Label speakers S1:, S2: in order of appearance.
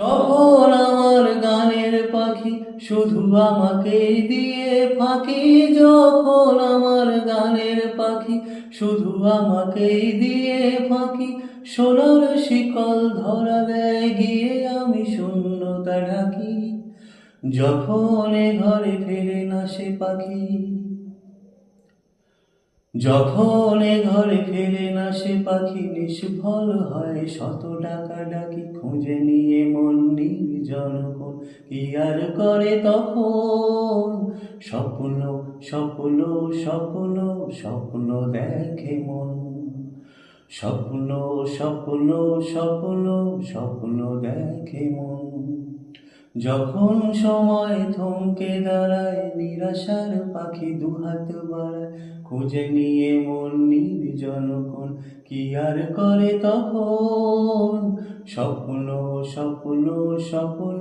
S1: যখন আমার গানের পাখি শুধু আমাকে দিয়ে ফাঁকি, যখন আমার গানের পাখি শুধু আমাকে দিয়ে ফাঁকি, সোনার শিকল ধরা দেয় গিয়ে আমি শূন্যতা ঢাকি, যখন এ ঘরে ফেরে না সে পাখি, যখন এ ঘরে ফেরে না সে পাখি, নিষ্ফল হয় শত ডাকা ডাকি, খুঁজে নিয়ে মন নির্জন কোণ কি আর করে তখন, স্বপ্ন স্বপ্ন স্বপ্ন স্বপ্ন দেখে মন, স্বপ্ন স্বপ্ন স্বপ্ন স্বপ্ন দেখে মন। যখন সময় থমকে দাঁড়ায়, নিরাশার পাখি দুহাত বাড়ায়, খুঁজে নিয়ে মন নির্জন কোণ কি আর করে তখন, স্বপ্ন স্বপ্ন স্বপ্ন।